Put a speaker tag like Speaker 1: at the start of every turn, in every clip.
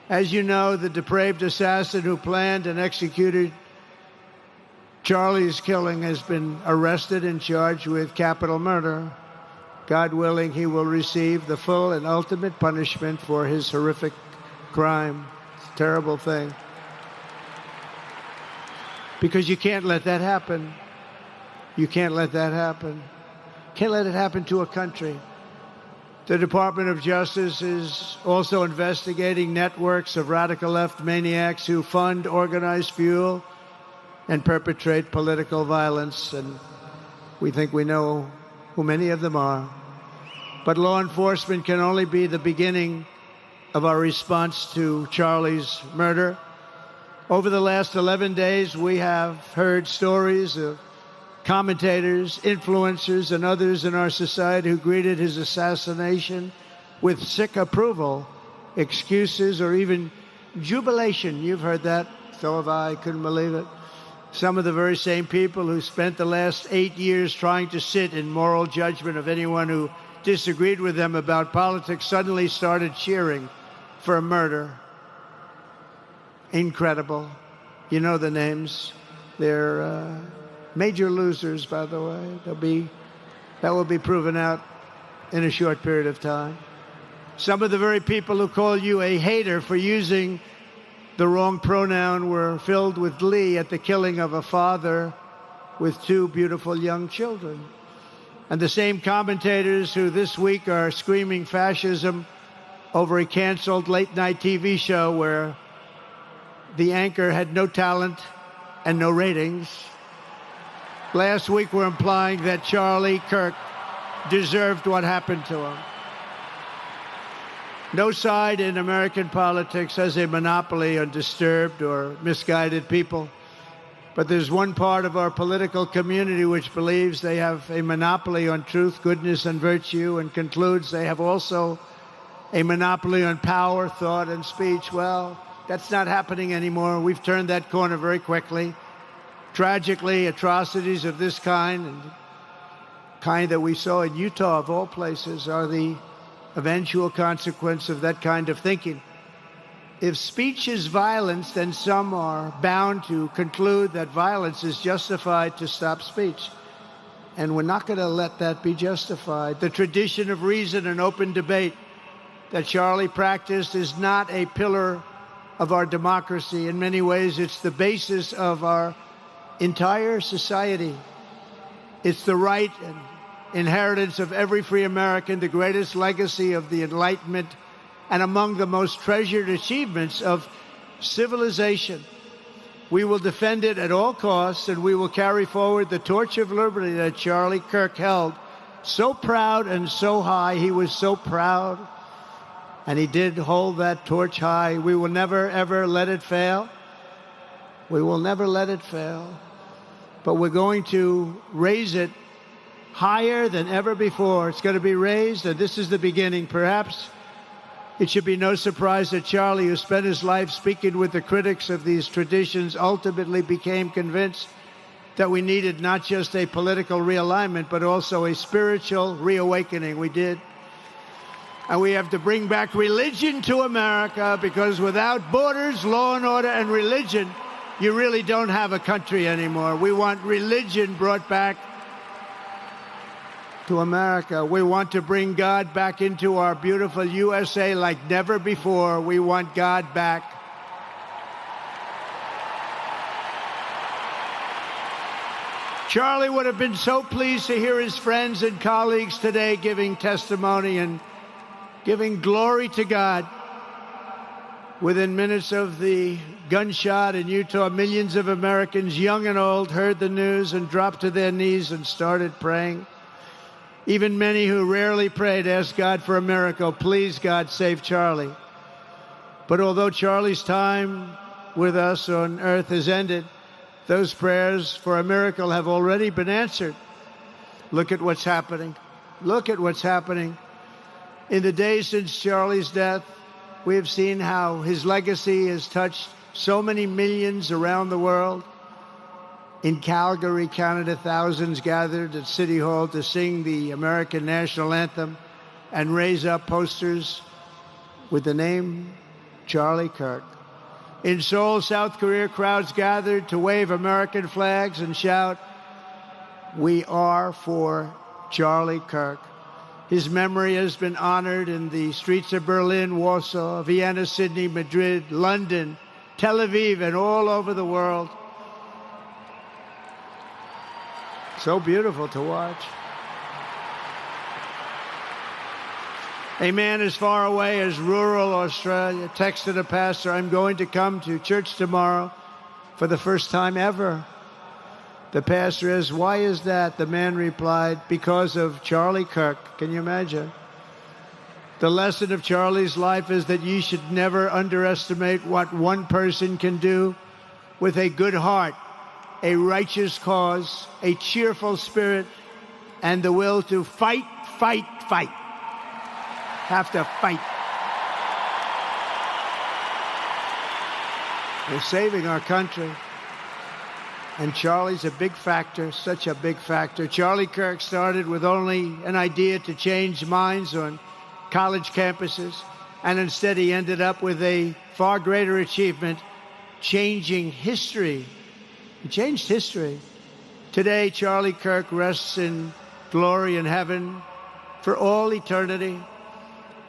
Speaker 1: As you know, the depraved assassin who planned and executed Charlie's killing has been arrested and charged with capital murder. God willing, he will receive the full and ultimate punishment for his horrific crime. It's a terrible thing. Because you can't let that happen. You can't let that happen. Can't let it happen to a country. The Department of Justice is also investigating networks of radical left maniacs who fund, organize, fuel, and perpetrate political violence. And we think we know who many of them are. But law enforcement can only be the beginning of our response to Charlie's murder. Over the last 11 days, we have heard stories of commentators, influencers, and others in our society who greeted his assassination with sick approval, excuses, or even jubilation. You've heard that. So have I. Couldn't believe it. Some of the very same people who spent the last 8 years trying to sit in moral judgment of anyone who disagreed with them about politics suddenly started cheering for a murder. Incredible. You know the names. They're major losers, by the way. That will be proven out in a short period of time. Some of the very people who call you a hater for using the wrong pronoun were filled with glee at the killing of a father with 2 beautiful young children. And the same commentators who this week are screaming fascism over a canceled late-night TV show where the anchor had no talent and no ratings, last week were implying that Charlie Kirk deserved what happened to him. No side in American politics has a monopoly on disturbed or misguided people. But there's one part of our political community which believes they have a monopoly on truth, goodness, and virtue, and concludes they have also a monopoly on power, thought, and speech. Well, that's not happening anymore. We've turned that corner very quickly. Tragically, atrocities of this kind, and kind that we saw in Utah, of all places, are the eventual consequence of that kind of thinking. If speech is violence, then some are bound to conclude that violence is justified to stop speech. And we're not going to let that be justified. The tradition of reason and open debate that Charlie practiced is not a pillar of our democracy. In many ways, it's the basis of our entire society. It's the right and inheritance of every free American, the greatest legacy of the Enlightenment, and among the most treasured achievements of civilization. We will defend it at all costs, and we will carry forward the torch of liberty that Charlie Kirk held so proud and so high. He was so proud, and he did hold that torch high. We will never, ever let it fail. We will never let it fail. But we're going to raise it higher than ever before. It's going to be raised, and this is the beginning. Perhaps it should be no surprise that Charlie, who spent his life speaking with the critics of these traditions, ultimately became convinced that we needed not just a political realignment, but also a spiritual reawakening. We did. And we have to bring back religion to America, because without borders, law and order, and religion, you really don't have a country anymore. We want religion brought back to America. We want to bring God back into our beautiful USA like never before. We want God back. Charlie would have been so pleased to hear his friends and colleagues today giving testimony and giving glory to God. Within minutes of the gunshot in Utah, millions of Americans, young and old, heard the news and dropped to their knees and started praying. Even many who rarely prayed asked God for a miracle. Please, God, save Charlie. But although Charlie's time with us on earth has ended, those prayers for a miracle have already been answered. Look at what's happening. Look at what's happening. In the days since Charlie's death, we have seen how his legacy has touched so many millions around the world. In Calgary, Canada, thousands gathered at City Hall to sing the American national anthem and raise up posters with the name Charlie Kirk. In Seoul, South Korea, crowds gathered to wave American flags and shout, "We are for Charlie Kirk." His memory has been honored in the streets of Berlin, Warsaw, Vienna, Sydney, Madrid, London, Tel Aviv, and all over the world. So beautiful to watch. A man as far away as rural Australia texted a pastor, "I'm going to come to church tomorrow for the first time ever." The pastor asked, "Why is that?" The man replied, "Because of Charlie Kirk." Can you imagine? The lesson of Charlie's life is that you should never underestimate what one person can do with a good heart, a righteous cause, a cheerful spirit, and the will to fight, fight, fight. Have to fight. We're saving our country. And Charlie's a big factor, such a big factor. Charlie Kirk started with only an idea to change minds on college campuses, and instead he ended up with a far greater achievement, changing history. He changed history. Today, Charlie Kirk rests in glory in heaven for all eternity.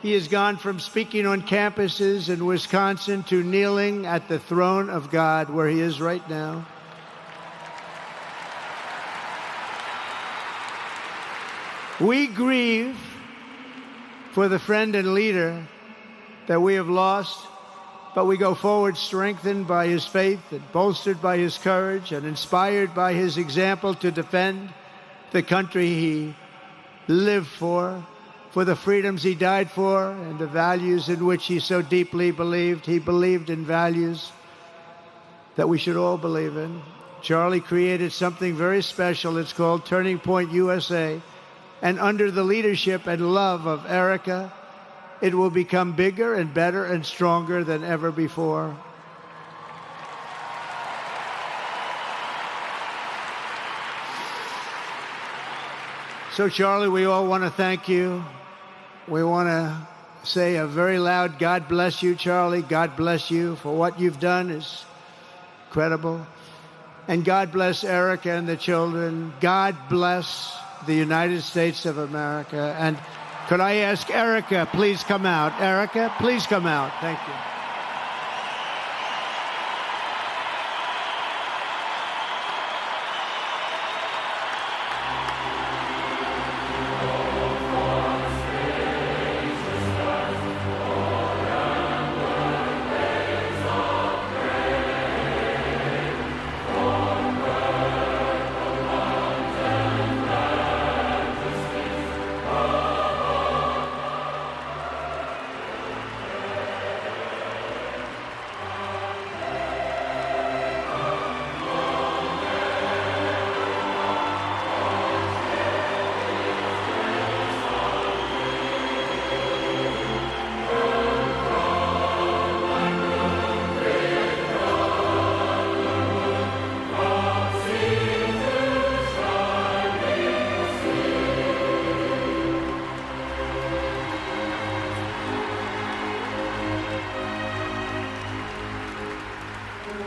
Speaker 1: He has gone from speaking on campuses in Wisconsin to kneeling at the throne of God, where he is right now. We grieve for the friend and leader that we have lost, but we go forward strengthened by his faith and bolstered by his courage and inspired by his example to defend the country he lived for the freedoms he died for, and the values in which he so deeply believed. He believed in values that we should all believe in. Charlie created something very special. It's called Turning Point USA. And under the leadership and love of Erica, it will become bigger and better and stronger than ever before. So, Charlie, we all want to thank you. We want to say a very loud God bless you, Charlie. God bless you for what you've done is incredible. And God bless Erica and the children. God bless the United States of America. And could I ask Erica, please come out. Erica, please come out. Thank you.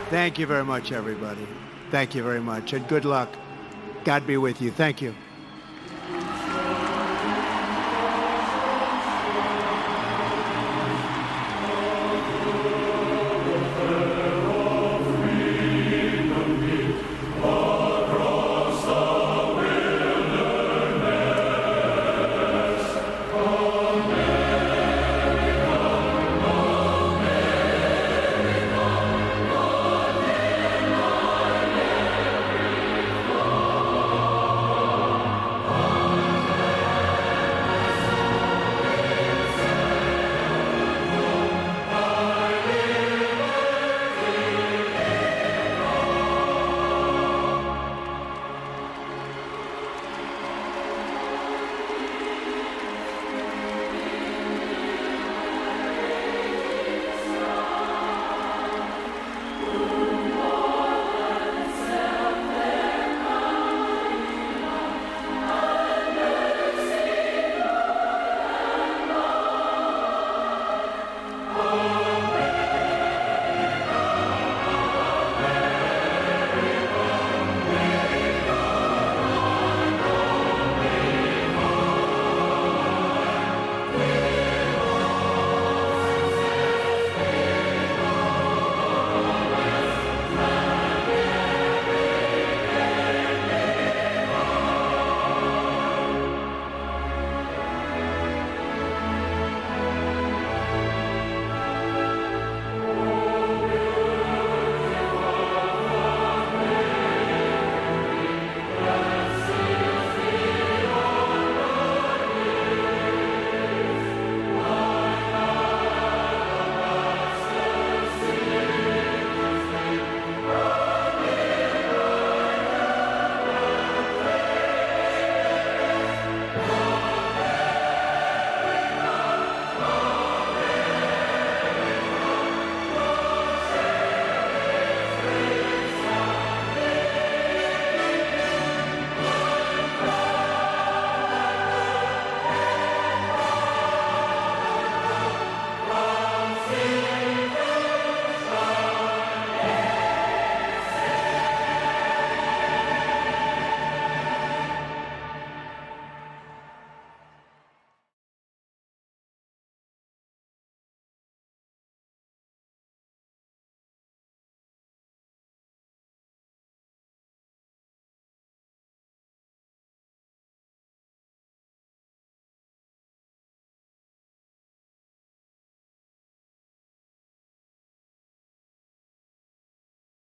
Speaker 1: Thank you very much, everybody. Thank you very much, and good luck. God be with you. Thank you.